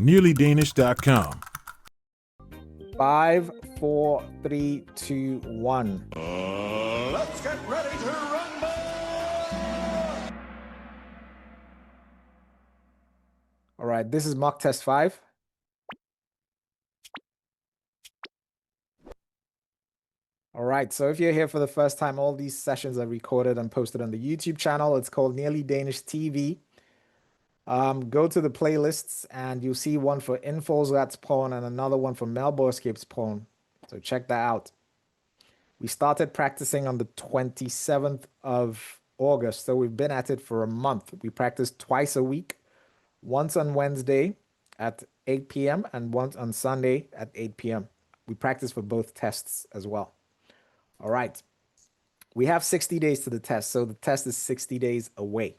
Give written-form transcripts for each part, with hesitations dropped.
nearlydanish.com. 5, 4, 3, 2, 1. Let's get ready to rumble! All right, this is mock test 5. All right, so if you're here for the first time, all these sessions are recorded and posted on the YouTube channel. It's called Nearly Danish TV. Go to the playlists and you'll see one for INDFØDSRETSPRØVEN and another one for Mellemborgerskabsprøven. So check that out. We started practicing on the 27th of August, so we've been at it for a month. We practice twice a week, once on Wednesday at 8 p.m. and once on Sunday at 8 p.m. We practice for both tests as well. All right. We have 60 days to the test, so the test is 60 days away.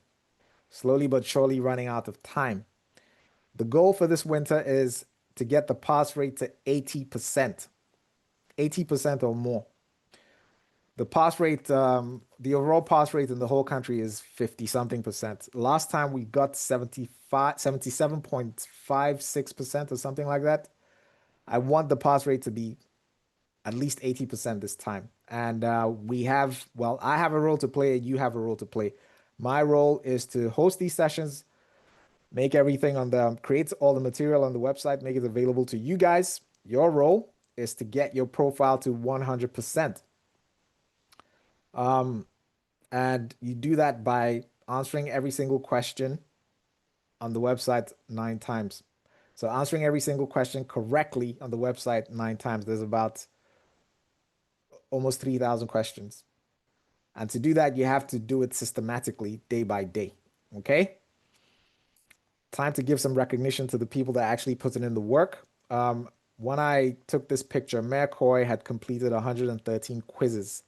Slowly but surely running out of time. The goal for this winter is to get the pass rate to 80%. 80% or more. The pass rate, the overall pass rate in the whole country is 50-something%. Last time we got 77.56% or something like that. I want the pass rate to be at least 80% this time. And I have a role to play and you have a role to play. My role is to host these sessions, make everything on create all the material on the website, make it available to you guys. Your role is to get your profile to 100%. And you do that by answering every single question on the website 9 times. So answering every single question correctly on the website 9 times. There's about almost 3,000 questions. And to do that, you have to do it systematically, day by day. Okay? Time to give some recognition to the people that actually put in the work. When I took this picture, Mayor Coy had completed 113 quizzes.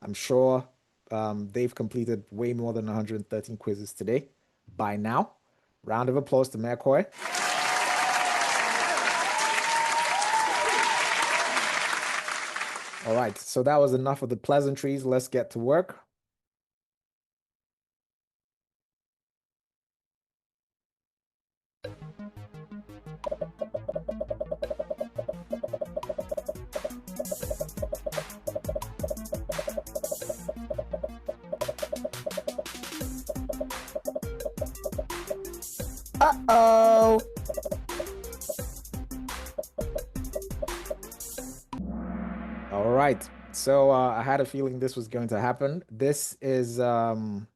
I'm sure they've completed way more than 113 quizzes today by now. Round of applause to Mayor Coy. All right, so that was enough of the pleasantries. Let's get to work. Uh-oh. All right. So I had a feeling this was going to happen. This is, well,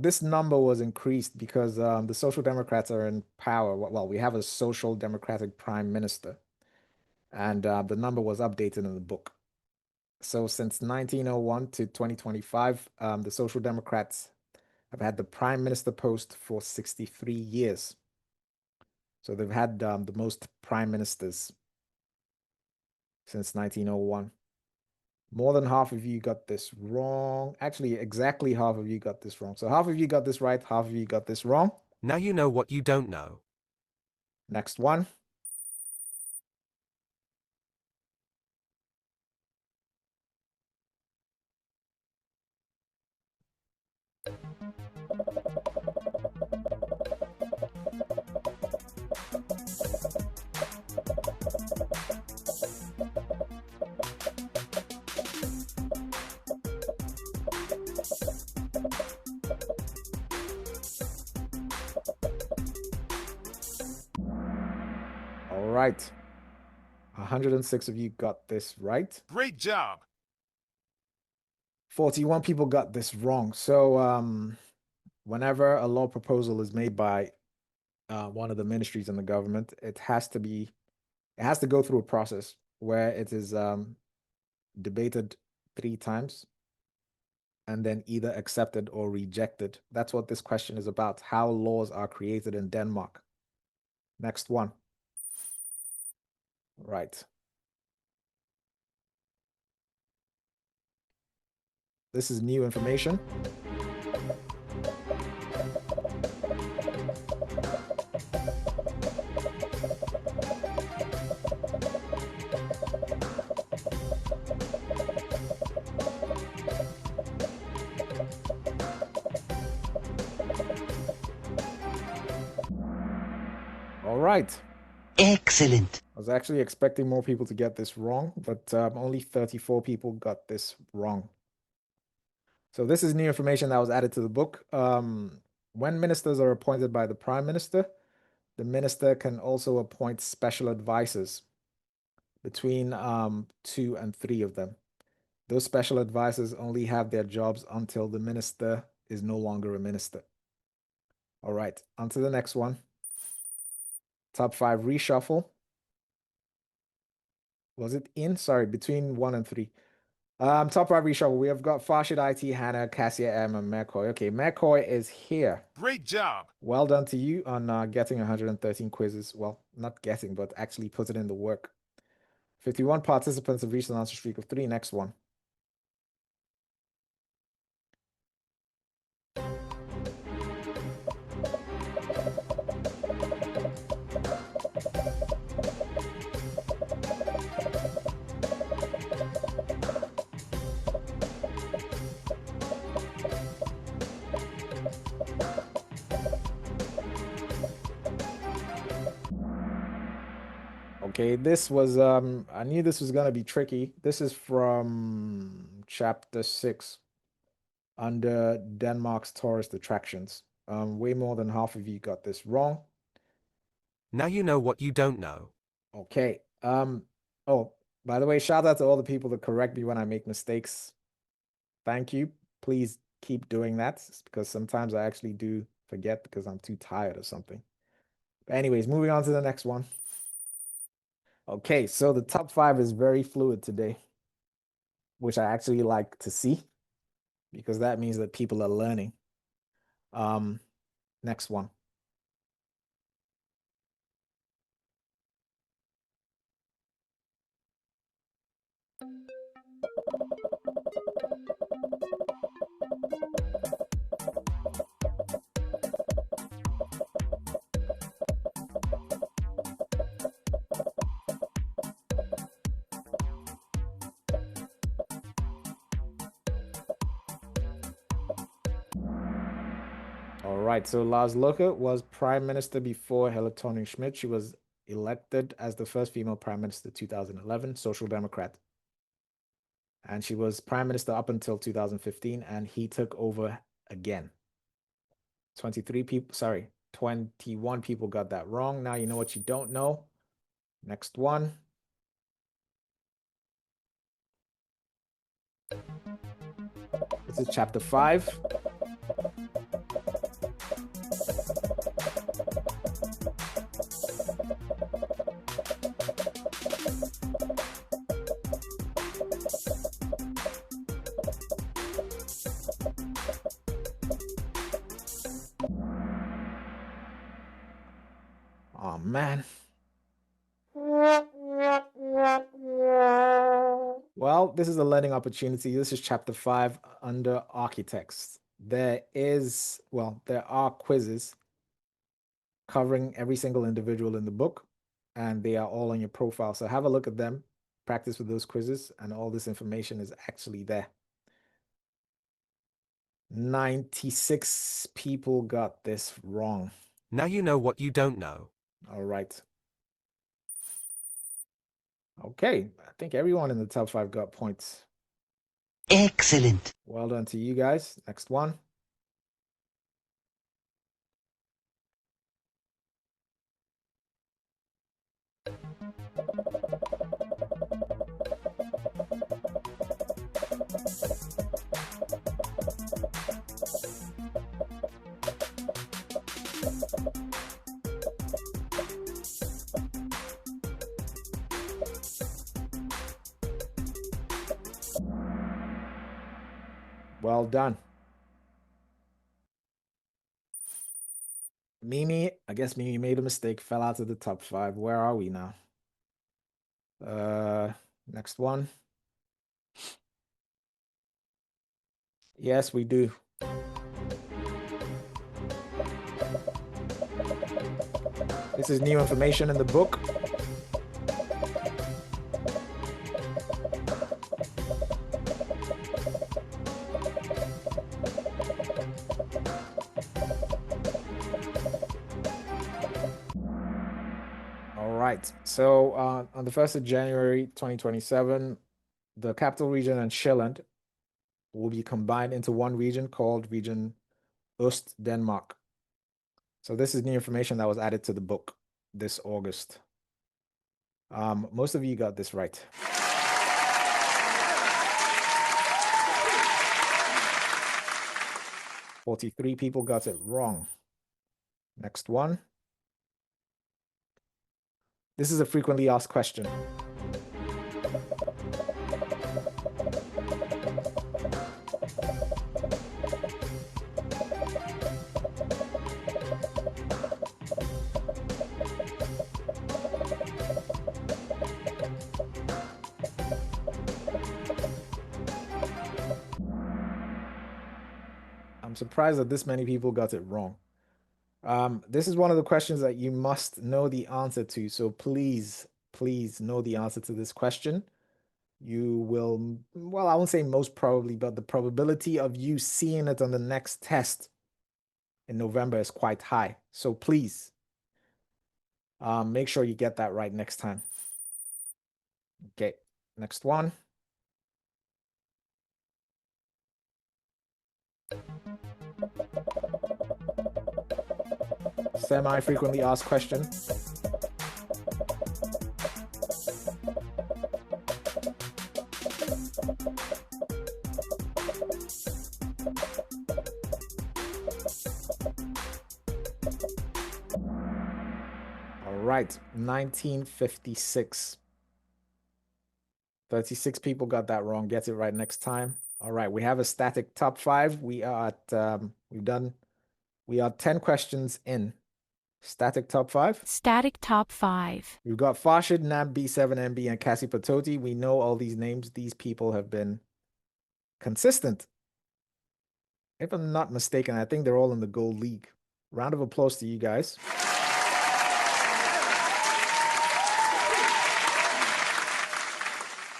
this number was increased because the Social Democrats are in power. Well, we have a Social Democratic Prime Minister. And the number was updated in the book. So since 1901 to 2025, the Social Democrats have had the Prime Minister post for 63 years. So they've had the most Prime Ministers since 1901. More than half of you got this wrong. Actually, exactly half of you got this wrong. So half of you got this right, half of you got this wrong. Now you know what you don't know. Next one. All right. 106 of you got this right. Great job. 41 people got this wrong. So whenever a law proposal is made by one of the ministries in the government, it has to go through a process where it is debated 3 times and then either accepted or rejected. That's what this question is about, how laws are created in Denmark. Next one. Right. This is new information. All right. Excellent. I was actually expecting more people to get this wrong, but only 34 people got this wrong. So this is new information that was added to the book. When ministers are appointed by the prime minister, the minister can also appoint special advisors between 2 and 3 of them. Those special advisors only have their jobs until the minister is no longer a minister. All right, on to the next one. Top 5 reshuffle. Was it in? Sorry, between 1 and 3. Top 5 reshuffle. We have got Farshid IT, Hannah, Cassia M, and McCoy. Okay, McCoy is here. Great job. Well done to you on getting 113 quizzes. Well, not getting, but actually put it in the work. 51 participants have reached an answer streak of 3. Next one. Okay, this was I knew this was gonna be tricky. This is from chapter 6 under Denmark's tourist attractions. Way more than half of you got this wrong. Now you know what you don't know. Okay. Oh, by the way, shout out to all the people that correct me when I make mistakes. Thank you. Please keep doing that, because sometimes I actually do forget because I'm too tired or something. But anyways, moving on to the next one. Okay, so the top 5 is very fluid today, which I actually like to see, because that means that people are learning. Next one. All right, so Lars Løkke was prime minister before Helle Thorning-Schmidt. She was elected as the first female prime minister 2011, Social Democrat. And she was prime minister up until 2015, and he took over again. 21 people got that wrong. Now you know what you don't know. Next one. This is chapter 5. Oh, man. Well, this is a learning opportunity. This is chapter 5 under architects. There are quizzes covering every single individual in the book, and they are all on your profile. So have a look at them, practice with those quizzes, and all this information is actually there. 96 people got this wrong. Now you know what you don't know. All right. Okay, I think everyone in the top 5 got points. Excellent. Well done to you guys. Next one. Well done. Mimi, I guess Mimi made a mistake, fell out of the top 5. Where are we now? Next one. Yes, we do. This is new information in the book. right. So on the 1st of January 2027, the capital region and Sjælland will be combined into one region called Region Oost Denmark. So this is new information that was added to the book this August. Most of you got this right. "43 people got it wrong." Next one. This is a frequently asked question. I'm surprised that this many people got it wrong. This is one of the questions that you must know the answer to. So please know the answer to this question. You will, well, I won't say most probably, but the probability of you seeing it on the next test in November is quite high. So please make sure you get that right next time. Okay, next one. Semi-frequently asked question. All right, 1956. 36 people got that wrong. Get it right next time. All right, we have a static top 5. We are at we are 10 questions in. Static top 5. Static top 5. We've got Farshid, Nab, B7MB, and Cassie Patoti. We know all these names. These people have been consistent. If I'm not mistaken, I think they're all in the gold league. Round of applause to you guys.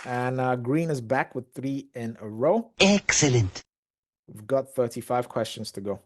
And Green is back with 3 in a row. Excellent. We've got 35 questions to go.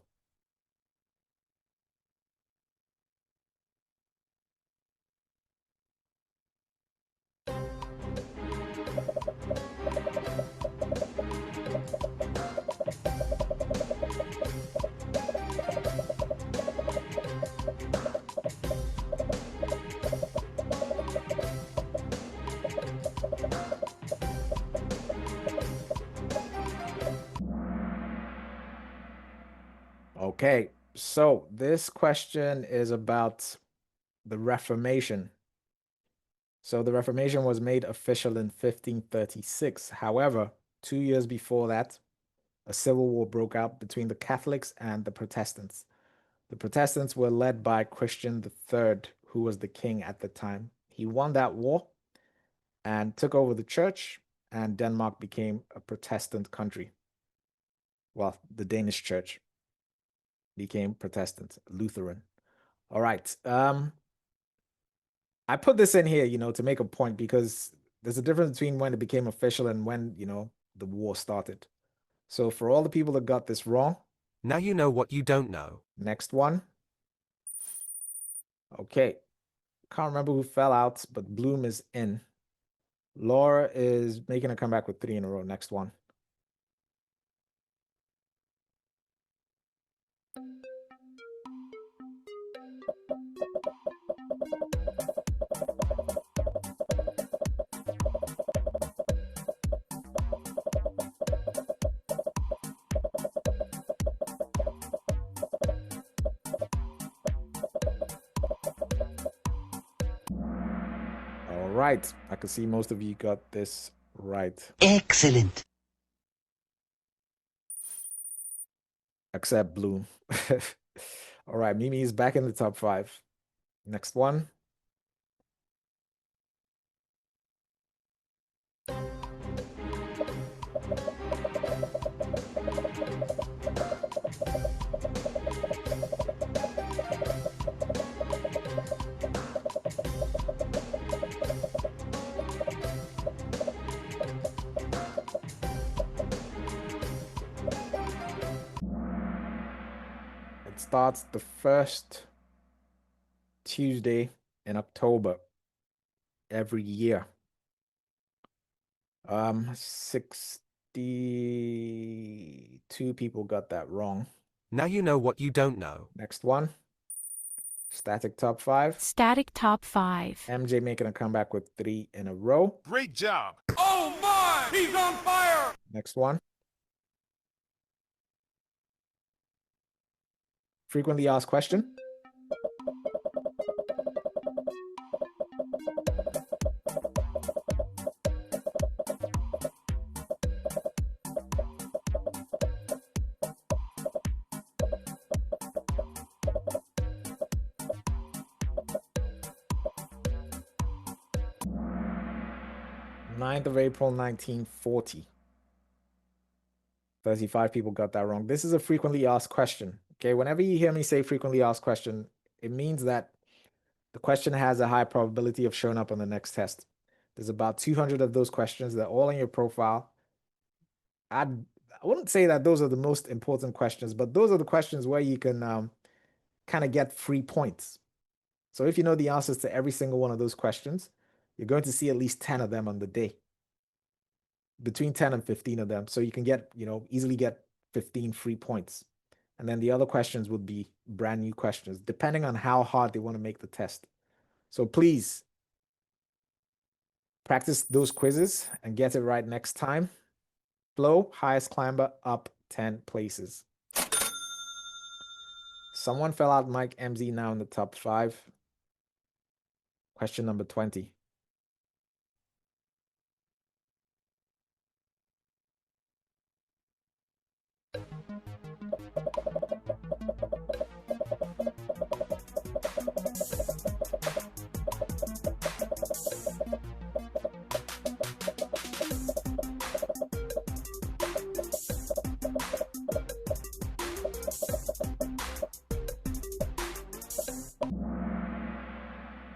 Okay, so this question is about the Reformation. So the Reformation was made official in 1536. However, 2 years before that, a civil war broke out between the Catholics and the Protestants. The Protestants were led by Christian III, who was the king at the time. He won that war and took over the church, and Denmark became a Protestant country. Well, the Danish church became Protestant, Lutheran. All right. I put this in here, to make a point, because there's a difference between when it became official and when, the war started. So for all the people that got this wrong. Now you know what you don't know. Next one. Okay. Can't remember who fell out, but Bloom is in. Laura is making a comeback with 3 in a row. Next one. All right. I can see most of you got this right. Excellent. Except Bloom. All right. Mimi is back in the top 5. Next one. It starts the first Tuesday in October. every year? 62 people got that wrong. Now you know what you don't know. Next one. Static top 5. Static top 5. MJ making a comeback with 3 in a row. Great job. Oh my! He's on fire! Next one. Frequently asked question. April 1940. 35 people got that wrong. This is a frequently asked question. Okay, whenever you hear me say frequently asked question, it means that the question has a high probability of showing up on the next test. There's about 200 of those questions. They're all in your profile. I wouldn't say that those are the most important questions, but those are the questions where you can kind of get free points. So if you know the answers to every single one of those questions, you're going to see at least 10 of them on the day. Between 10 and 15 of them. So you can get, easily get 15 free points. And then the other questions would be brand new questions, depending on how hard they want to make the test. So please practice those quizzes and get it right next time. Flo, highest climber, up 10 places. Someone fell out Mike MZ now in the top 5. Question number 20.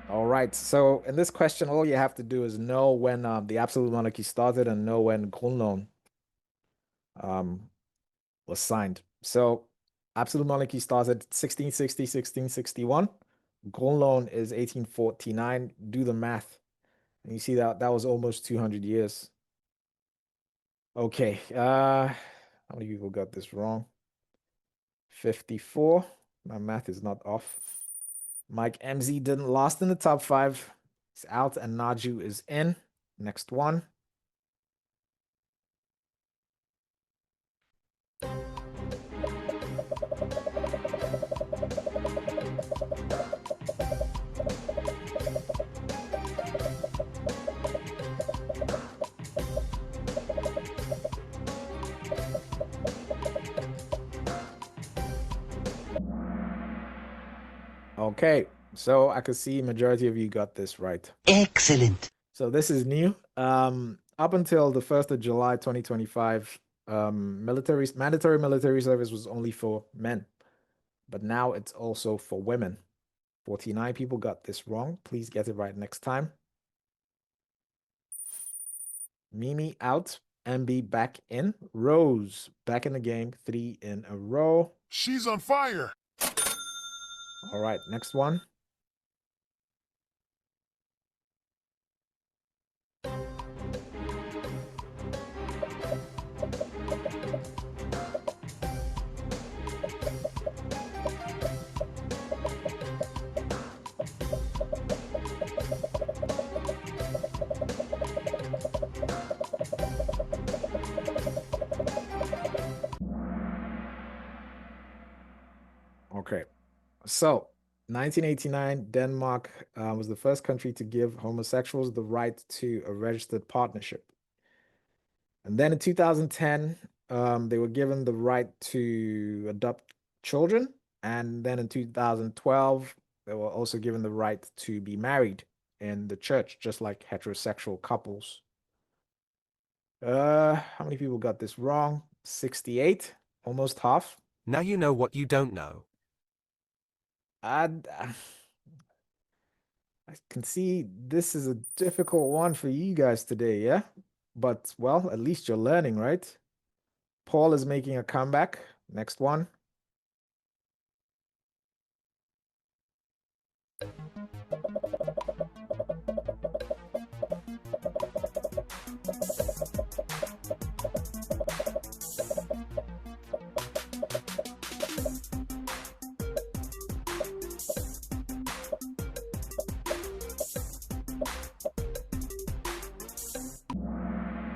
All right, so in this question, all you have to do is know when the absolute monarchy started and know when Grundloven was signed. So absolute monarchy started 1660, 1661. Grundloven is 1849. Do the math. And you see that was almost 200 years. Okay, how many people got this wrong? 54. My math is not off. Mike MZ didn't last in the top 5. He's out and Naju is in. Next one. Okay, so I could see majority of you got this right. Excellent. So this is new. Up until the 1st of July 2025, mandatory military service was only for men, but now it's also for women. 49 people got this wrong. Please get it right next time. Mimi out. MB back in. Rose back in the game. 3 in a row. She's on fire. All right, next one. Okay, so 1989, Denmark was the first country to give homosexuals the right to a registered partnership. And then in 2010, they were given the right to adopt children. And then in 2012, they were also given the right to be married in the church, just like heterosexual couples. How many people got this wrong? 68, almost half. Now you know what you don't know. I can see this is a difficult one for you guys today, yeah? But, well, at least you're learning, right? Paul is making a comeback. Next one.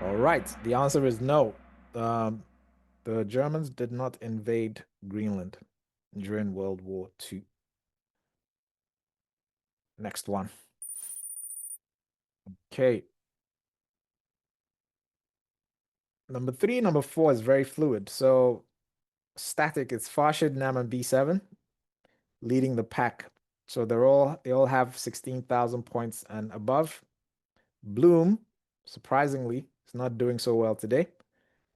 All right. The answer is no. The Germans did not invade Greenland during World War II. Next one. Okay. Number 3, number 4 is very fluid. So static, it's Farshid, Nam, and B7 leading the pack. So they all have 16,000 points and above. Bloom, surprisingly, is not doing so well today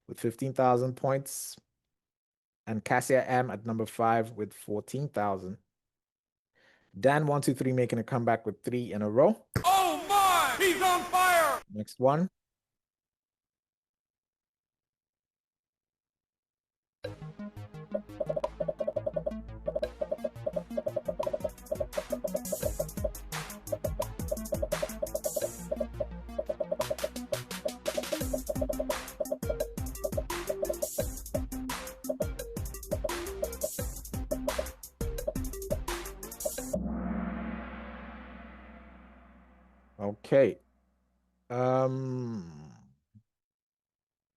with 15,000 points. And Cassia M at number 5 with 14,000. Dan123 making a comeback with 3 in a row. Oh my! He's on fire! Next one. Okay.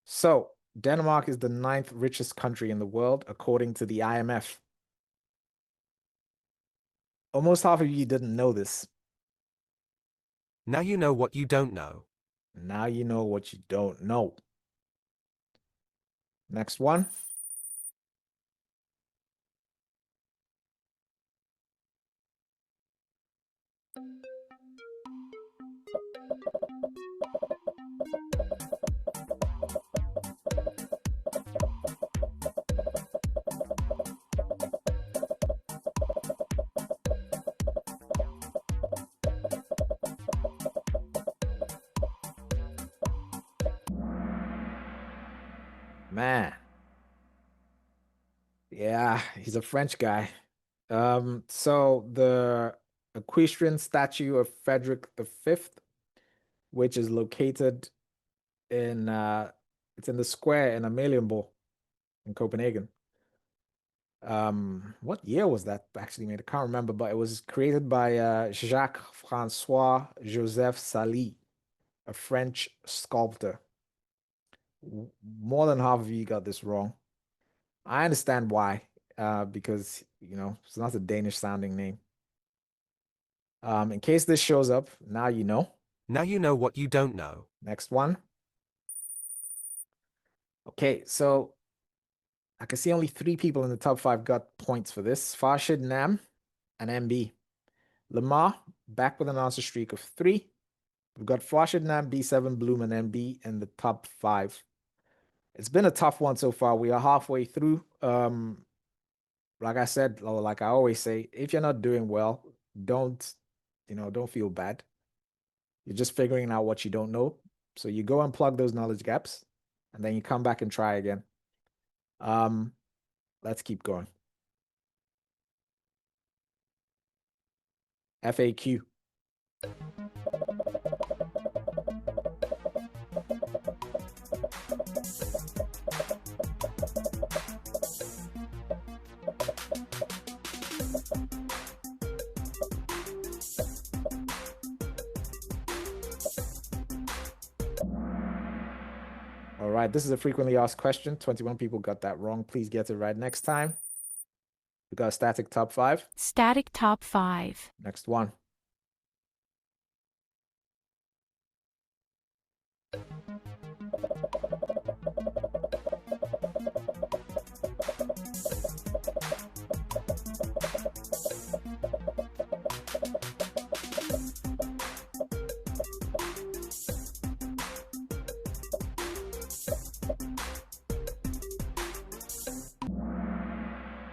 So Denmark is the 9th richest country in the world, according to the IMF. Almost half of you didn't know this. Now you know what you don't know. Now you know what you don't know. Next one. Man. Yeah, he's a French guy. So the equestrian statue of Frederick V, which is located in it's in the square in Amalienborg in Copenhagen. What year was that actually made? I can't remember, but it was created by Jacques-François Joseph Sally, a French sculptor. More than half of you got this wrong. I understand why, because, you know, it's not a Danish sounding name. In case this shows up, now you know. Now you know what you don't know. Next one. Okay, so I can see only 3 people in the top 5 got points for this. Farshid, Nam, and MB. Lamar, back with an answer streak of 3. We've got Farshid, Nam, B7, Bloom, and MB in the top 5. It's been a tough one so far. We are halfway through. Like I said, or like I always say, if you're not doing well, don't feel bad. You're just figuring out what you don't know. So you go and plug those knowledge gaps, and then you come back and try again. Let's keep going. FAQ. All right, this is a frequently asked question. 21 people got that wrong. Please get it right next time. We got a static top 5. Static top 5. Next one.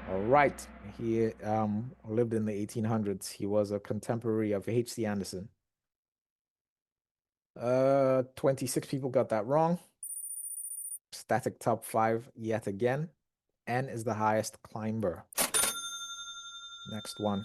Right. He lived in the 1800s. He was a contemporary of H.C. Andersen. 26 people got that wrong. Static top 5 yet again. N is the highest climber. Next one.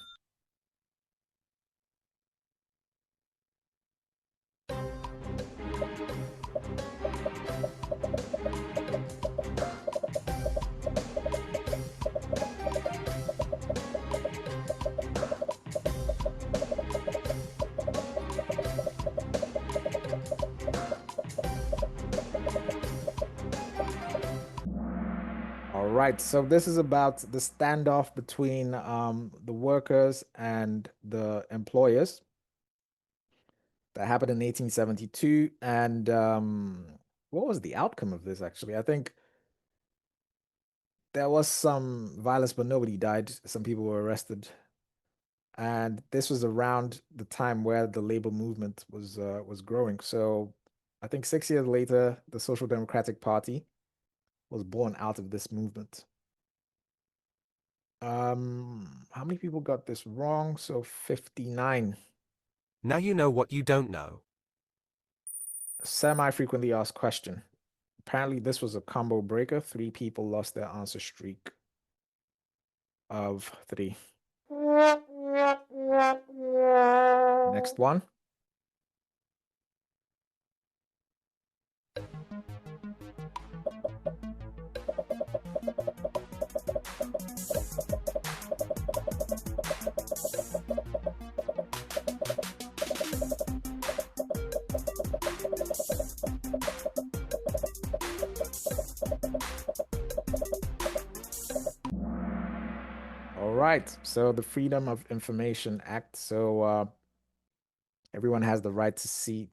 right, so this is about the standoff between the workers and the employers that happened in 1872. And what was the outcome of this, actually? I think there was some violence, but nobody died. Some people were arrested. And this was around the time where the labor movement was growing. So I think 6 years later, the Social Democratic Party was born out of this movement. How many people got this wrong? So 59. Now you know what you don't know. Semi-frequently asked question. Apparently this was a combo breaker. 3 people lost their answer streak of 3. Next one. All right, so the Freedom of Information Act. So everyone has the right to see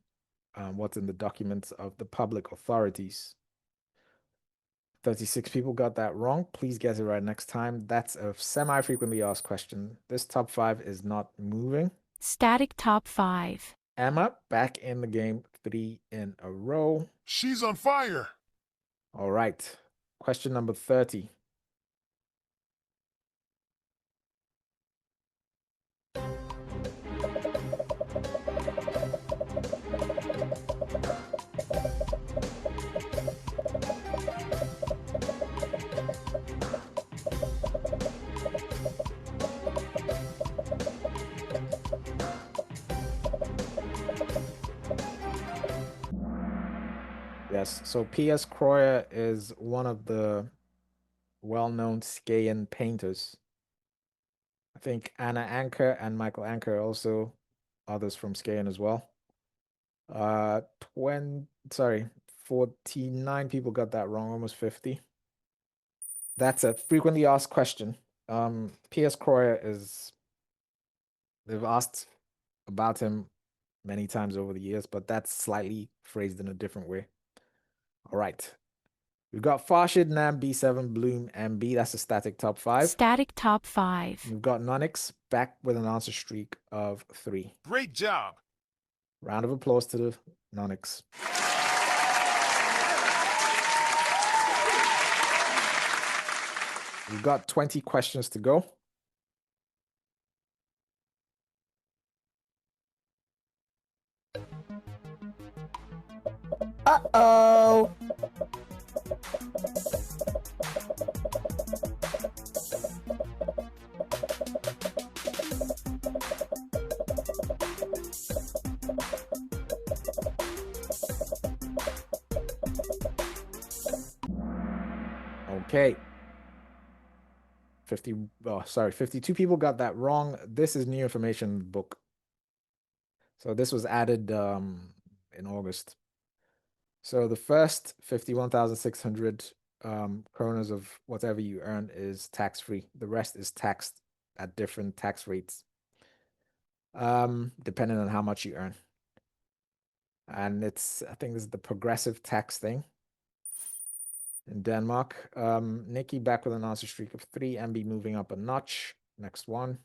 what's in the documents of the public authorities. 36 people got that wrong. Please get it right next time. That's a semi-frequently asked question. This top 5 is not moving. Static top 5. Emma back in the game, 3 in a row. She's on fire. All right, question number 30. Yes, so P.S. Croyer is one of the well-known Skayan painters. I think Anna Anker and Michael Anker are also others from Skayan as well. 49 people got that wrong, almost 50. That's a frequently asked question. P.S. Croyer they've asked about him many times over the years, but that's slightly phrased in a different way. All right. We've got Farshid, Nam, B7, Bloom, MB. That's a static top 5. Static top 5. We've got Nonix back with an answer streak of 3. Great job. Round of applause to the Nonix. We've got 20 questions to go. Uh-oh. Okay. 52 people got that wrong. This is new information in the book. So this was added in August. So the first 51,600 kronas of whatever you earn is tax-free. The rest is taxed at different tax rates, depending on how much you earn. And I think this is the progressive tax thing in Denmark. Nikki back with an answer streak of 3. MB moving up a notch. Next one.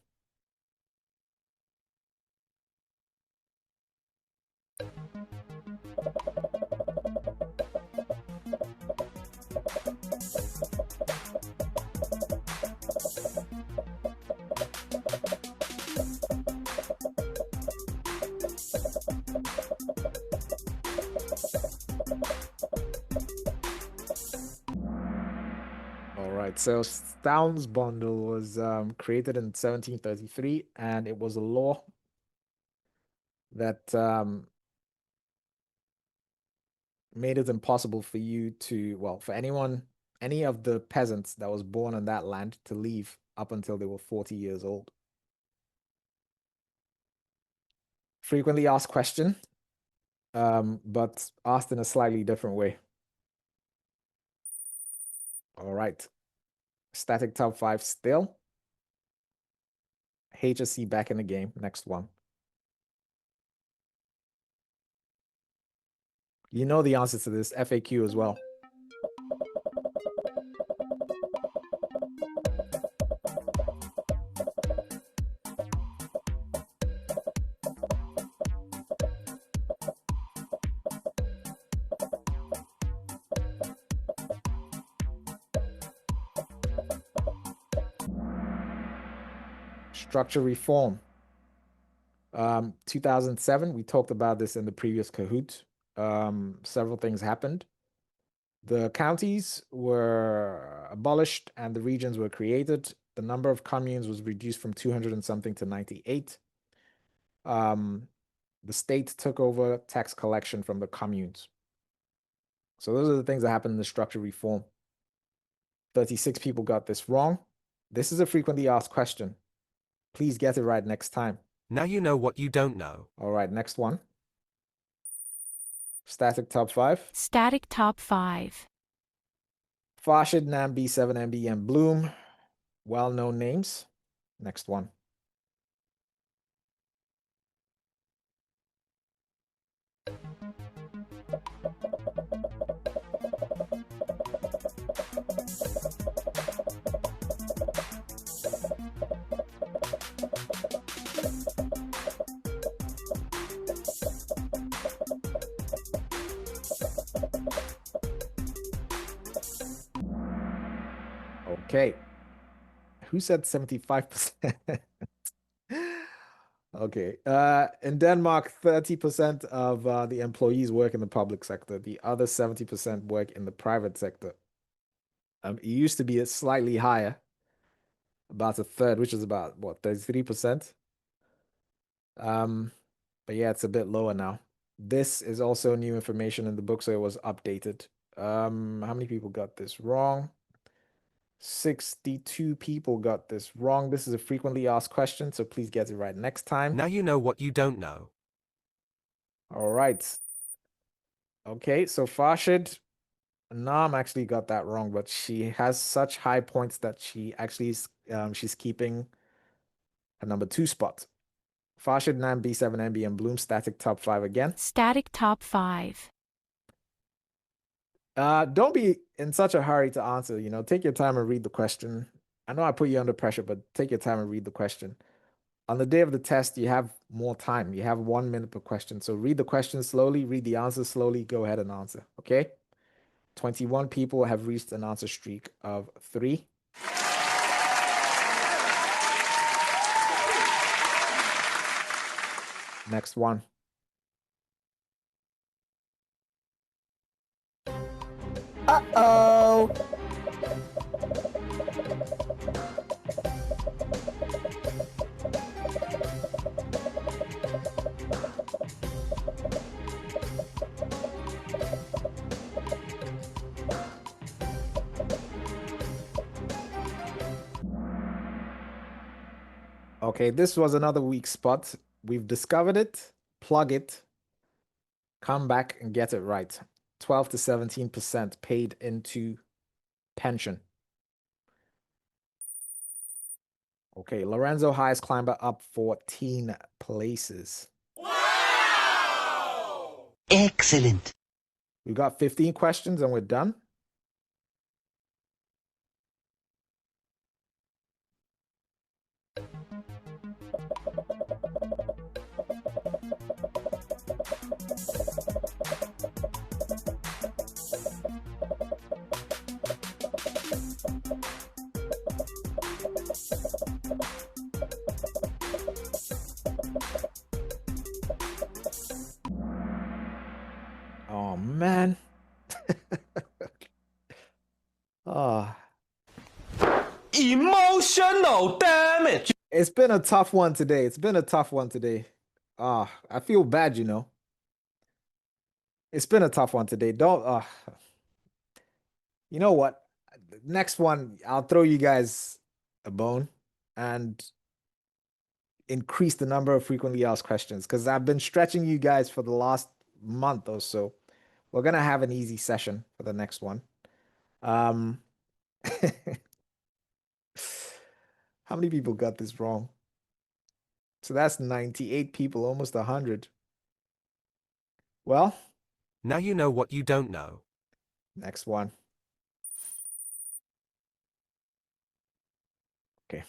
So Stoun's bundle was created in 1733, and it was a law that made it impossible for you to, well, for any of the peasants that was born on that land to leave up until they were 40 years old. Frequently asked question, but asked in a slightly different way. All right. Static top 5 still. HSC back in the game. Next one. You know the answer to this. FAQ as well. Structure reform. 2007, we talked about this in the previous Kahoot. Several things happened. The counties were abolished and the regions were created. The number of communes was reduced from 200 and something to 98. The state took over tax collection from the communes. So those are the things that happened in the structure reform. 36 people got this wrong. This is a frequently asked question. Please get it right next time. Now you know what you don't know. All right, next one. Static top 5. Static top 5. Farshid, Nam, B7, MB, and Bloom. Well-known names. Next one. Okay. Who said 75%? Okay. In Denmark, 30% of the employees work in the public sector. The other 70% work in the private sector. It used to be slightly higher, about a third, which is about, what, 33%? But yeah, it's a bit lower now. This is also new information in the book, so it was updated. How many people got this wrong? 62 people got this wrong. This is a frequently asked question, so please get it right next time. Now you know what you don't know. All right. Okay, so Farshid, Nam actually got that wrong, but she has such high points that she actually is, she's keeping a number 2 spot. Farshid, Nam, B7, MB, and Bloom, static top 5 again. Static top 5. Don't be in such a hurry to answer, take your time and read the question. I know I put you under pressure, but take your time and read the question. On the day of the test, you have more time. You have 1 minute per question. So read the question slowly, read the answer slowly, go ahead and answer, okay? 21 people have reached an answer streak of 3. Next one. Uh-oh. Okay, this was another weak spot. We've discovered it, plug it, come back and get it right. 12 to 17% paid into pension. Okay, Lorenzo highest climber up 14 places. Wow! Excellent. We got 15 questions and we're done. Oh, man. Oh. Emotional damage. It's been a tough one today. I feel bad, It's been a tough one today. You know what? Next one, I'll throw you guys a bone and increase the number of frequently asked questions because I've been stretching you guys for the last month or so. We're gonna have an easy session for the next one. How many people got this wrong? So that's 98 people, almost 100. Well, Now you know what you don't know. next one. Okay.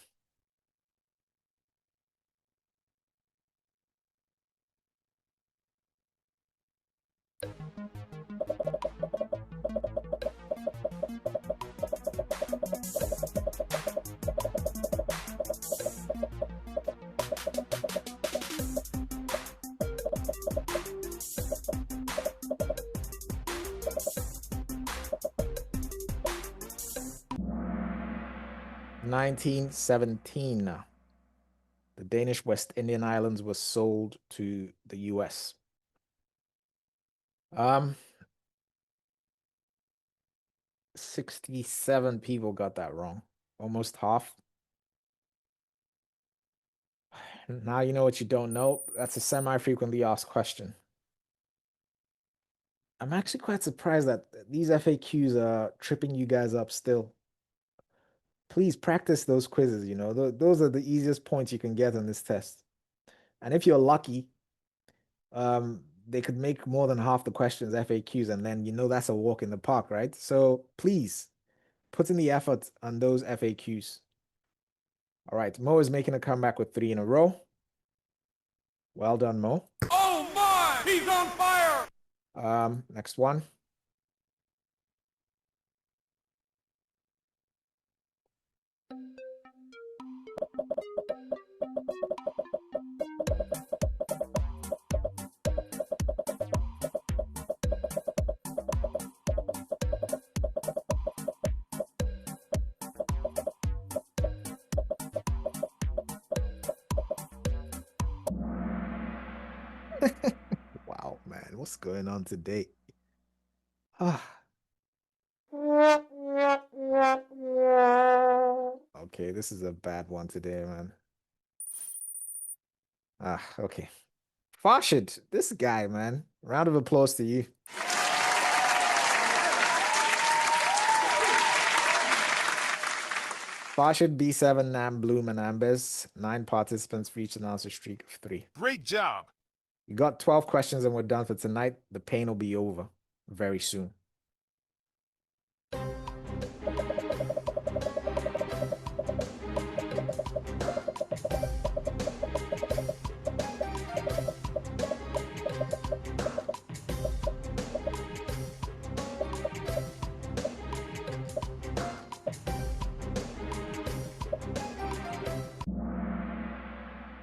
(1917). The Danish West Indian Islands was sold to the US. 67 people got that wrong. Almost half. Now you know what you don't know. That's a semi-frequently asked question. I'm actually quite surprised that these FAQs are tripping you guys up still. Please practice those quizzes, you know. Those are the easiest points you can get on this test. And if you're lucky, they could make more than half the questions FAQs, and then you know that's a walk in the park, right? So please put in the effort on those FAQs. All right, Mo is making a comeback with 3 in a row. Well done, Mo. Oh my! He's on fire! Next one. Wow, man, what's going on today? Okay, this is a bad one today, man. Okay. Farshid, this guy, man. Round of applause to you. Farshid, B7, Nam, Bloom, and Ambers. 9 participants reached an answer streak of 3. Great job. You got 12 questions and we're done for tonight. The pain will be over very soon.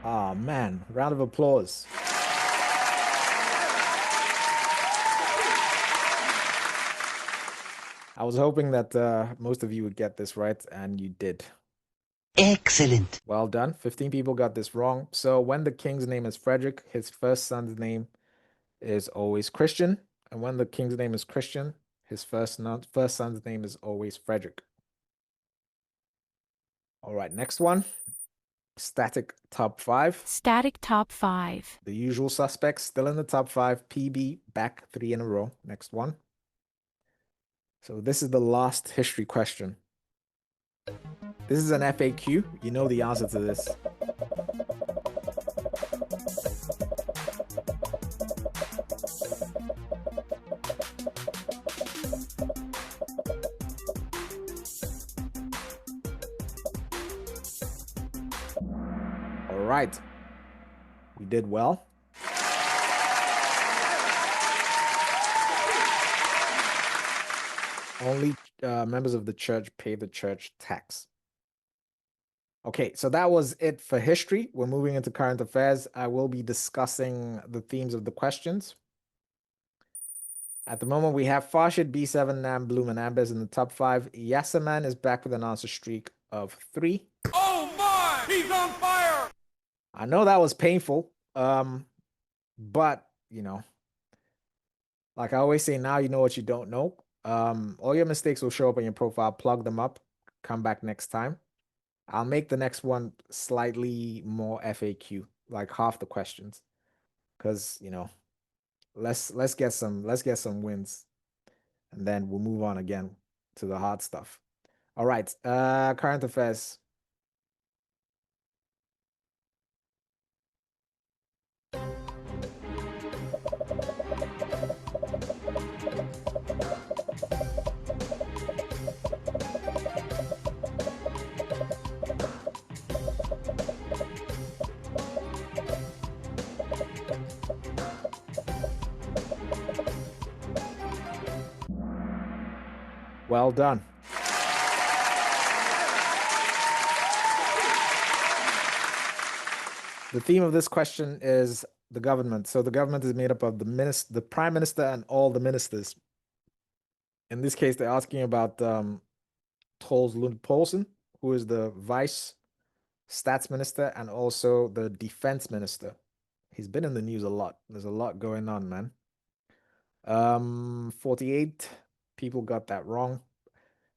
Oh man, round of applause. I was hoping that most of you would get this right, and you did. Excellent. Well done. 15 people got this wrong. So when the king's name is Frederick, his first son's name is always Christian. And when the king's name is Christian, his first son's name is always Frederick. All right, next one. Static top 5. Static top 5. The usual suspects still in the top 5. PB back 3 in a row. Next one. So this is the last history question. This is an FAQ. You know the answer to this. All right. We did well. Only members of the church pay the church tax. Okay, so that was it for history. We're moving into current affairs. I will be discussing the themes of the questions. At the moment, we have Farshid, B7, Nam, Bloom, and Ambers in the top 5. Yasaman is back with an answer streak of 3. Oh my! He's on fire! I know that was painful, but, you know, like I always say, now you know what you don't know. All your mistakes will show up on your profile. Plug them up. Come back next time. I'll make the next one slightly more FAQ, like half the questions, because you know, let's get some wins, and then we'll move on again to the hard stuff. All right, current affairs. Well done. The theme of this question is the government. So the government is made up of the prime minister and all the ministers. In this case, they're asking about Troels Lund Poulsen, who is the vice stats minister and also the defense minister. He's been in the news a lot. There's a lot going on, man. 48 people got that wrong.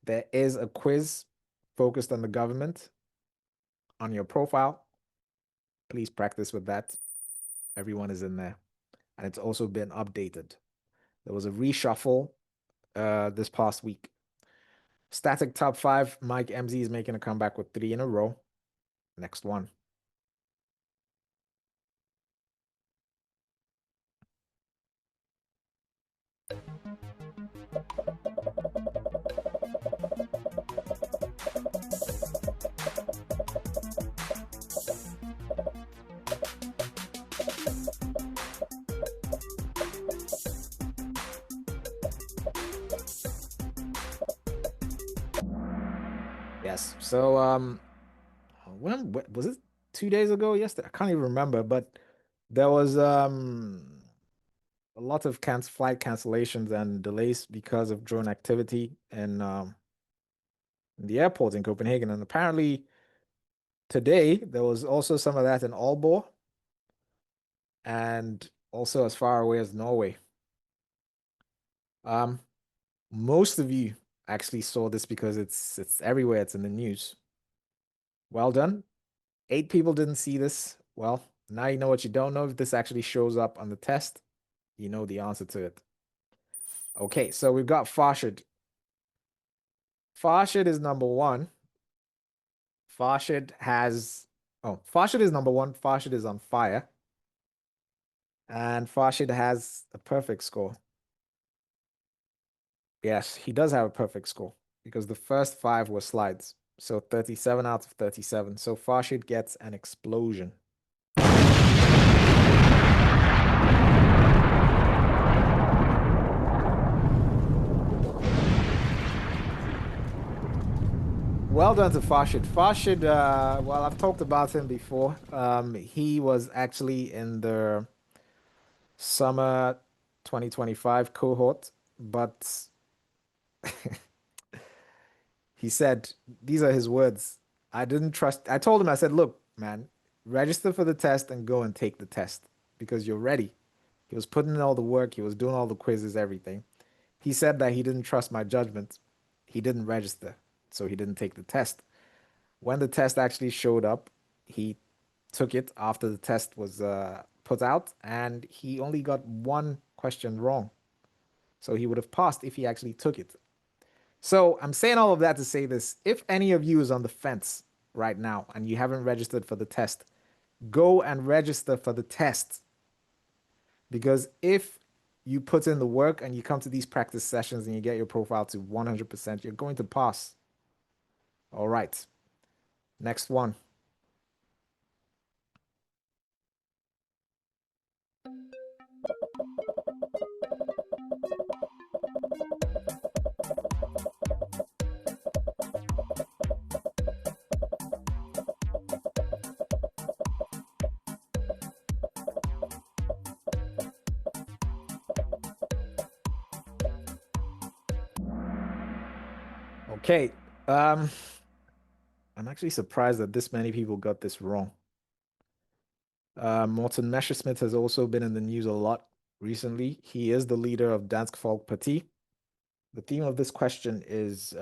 There is a quiz focused on the government on your profile. Please practice with that. Everyone is in there. And it's also been updated. There was a reshuffle this past week. Static top 5. Mike MZ is making a comeback with 3 in a row. Next one. Yes. So when was it 2 days ago? Yesterday? I can't even remember, but there was a lot of flight cancellations and delays because of drone activity in the airport in Copenhagen. And apparently today there was also some of that in Aalborg and also as far away as Norway. Most of you actually saw this because it's everywhere. It's in the news. Well done. 8 people didn't see this. Well, now you know what you don't know. If this actually shows up on the test, you know the answer to it. Okay, so we've got Farshid. Farshid is number 1. Farshid is number 1. Farshid is on fire. And Farshid has a perfect score. Yes, he does have a perfect score because the first 5 were slides. So 37 out of 37. So Farshid gets an explosion. Well done to Farshid. Farshid, well, I've talked about him before. He was actually in the summer 2025 cohort, but he said, these are his words. I told him, I said, look, man, register for the test and go and take the test because you're ready. He was putting in all the work. He was doing all the quizzes, everything. He said that he didn't trust my judgment. He didn't register, so he didn't take the test. When the test actually showed up, he took it after the test was put out, and he only got 1 question wrong. So he would have passed if he actually took it. So I'm saying all of that to say this. If any of you is on the fence right now and you haven't registered for the test, go and register for the test. Because if you put in the work and you come to these practice sessions and you get your profile to 100%, you're going to pass. All right. Next one. Okay. I'm actually surprised that this many people got this wrong. Morten Messerschmidt has also been in the news a lot recently. He is the leader of Dansk Folkeparti. The theme of this question is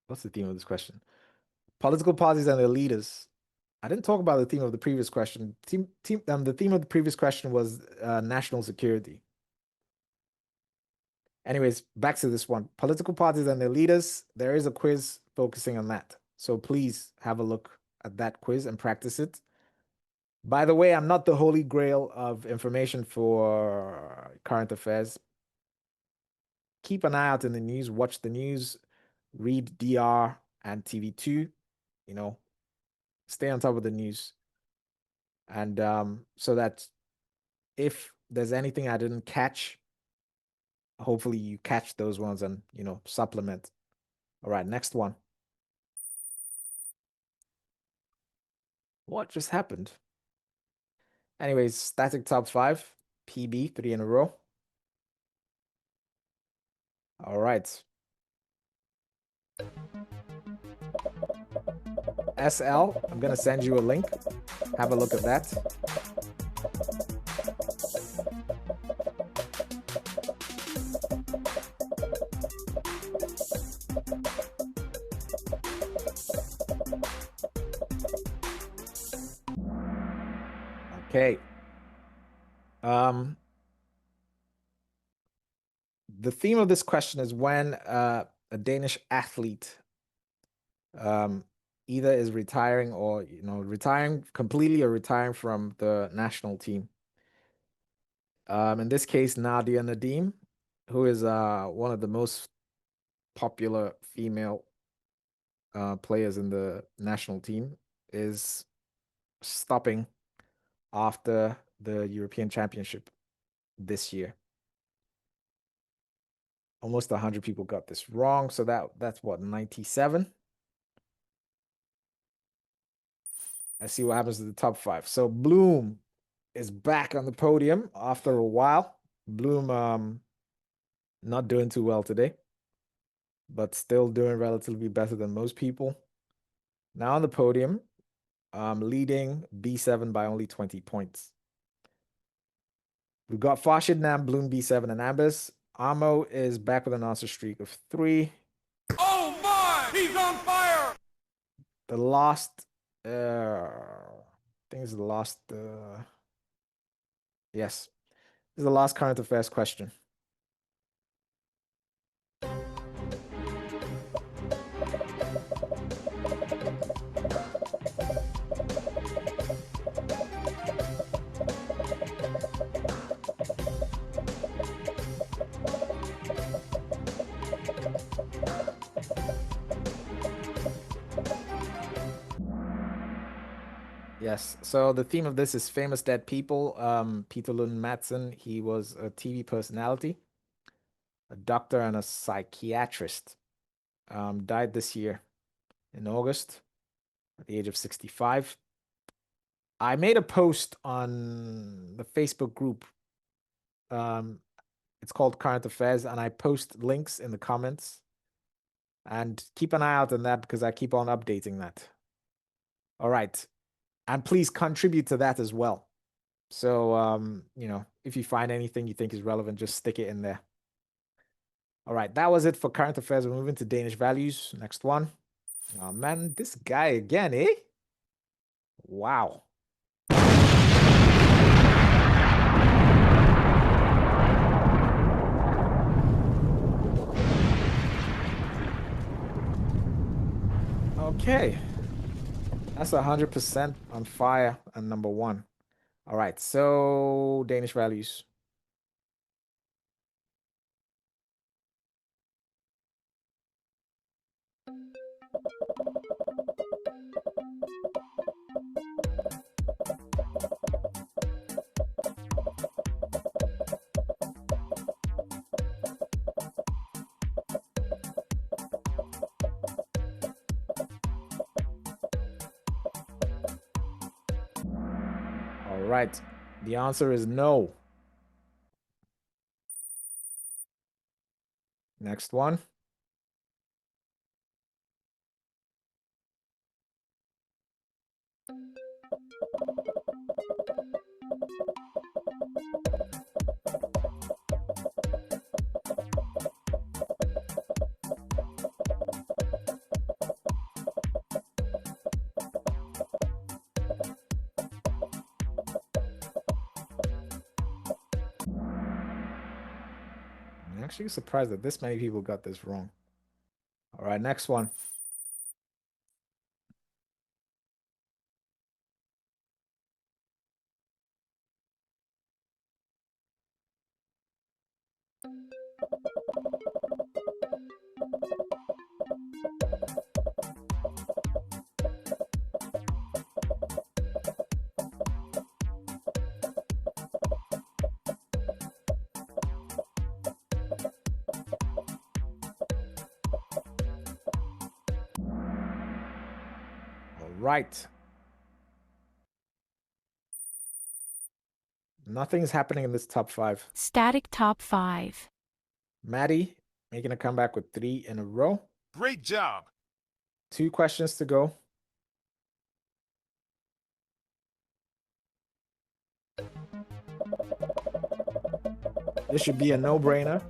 what's the theme of this question? Political parties and their leaders. I didn't talk about the theme of the previous question. The theme of the previous question was national security. Anyways, back to this one. Political parties and their leaders. There is a quiz focusing on that. So please have a look at that quiz and practice it. By the way, I'm not the holy grail of information for current affairs. Keep an eye out in the news, watch the news, read DR and TV2, you know, stay on top of the news. And so that if there's anything I didn't catch, hopefully you catch those ones and, supplement. All right, next one. What just happened? Anyways, static top 5, PB, 3 in a row. All right. SL, I'm going to send you a link. Have a look at that. Okay. The theme of this question is when a Danish athlete either is retiring or, retiring completely or retiring from the national team. In this case, Nadia Nadim, who is one of the most popular female players in the national team, is stopping after the European Championship this year. Almost 100 people got this wrong, so that's what, 97? Let's see what happens to the top 5. So Bloom is back on the podium after a while. Bloom not doing too well today, but still doing relatively better than most people. Now on the podium, leading B7 by only 20 points. We've got Farshid Nam, Bloom, B7, and Ambers. Amo is back with an answer streak of 3. Oh my! He's on fire! The last, I think it's the last, yes. This is the last current affairs question. Yes, so the theme of this is famous dead people. Peter Lund Madsen, he was a TV personality, a doctor and a psychiatrist. Died this year in August at the age of 65. I made a post on the Facebook group. It's called Current Affairs, and I post links in the comments. And keep an eye out on that because I keep on updating that. All right. And please contribute to that as well. So, if you find anything you think is relevant, just stick it in there. All right, that was it for current affairs. We're moving to Danish values. Next one. Oh, man, this guy again, eh? Wow. Okay. That's 100% on fire and number 1. All right, so Danish values. All right, the answer is no. Next one. I'm actually surprised that this many people got this wrong. All right, next one. right. Nothing's happening in this top 5. Static top 5. Maddie making a comeback with 3 in a row. Great job. 2 questions to go. This should be a no-brainer.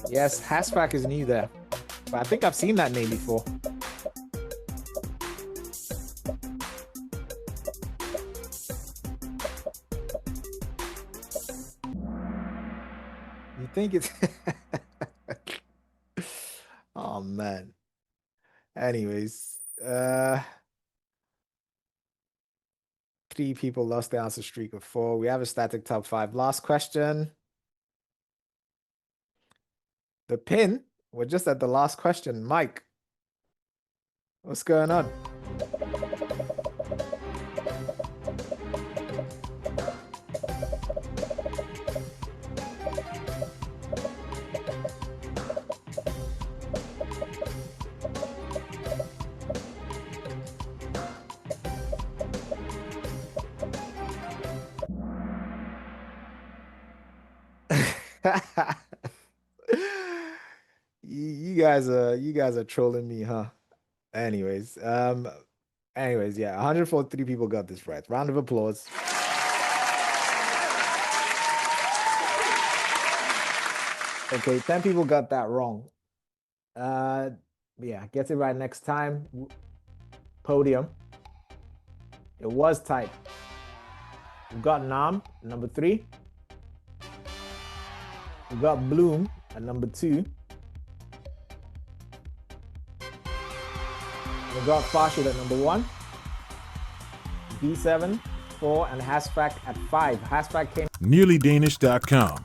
Yes, Haspack is new there. But I think I've seen that name before. You think it's... Oh, man. Anyways, 3 people lost the answer streak of 4. We have a static top 5. Last question. The pin. We're just at the last question. Mike, what's going on? You guys are trolling me, huh? Anyways, yeah, 143 people got this right. Round of applause. Okay, 10 people got that wrong. Yeah, gets it right next time. Podium. It was tight. We've got Nam, number 3. We've got Bloom at number 2. We've got Farshid at number 1. B7, 4, and Haspack at 5. Haspack came... NearlyDanish.com.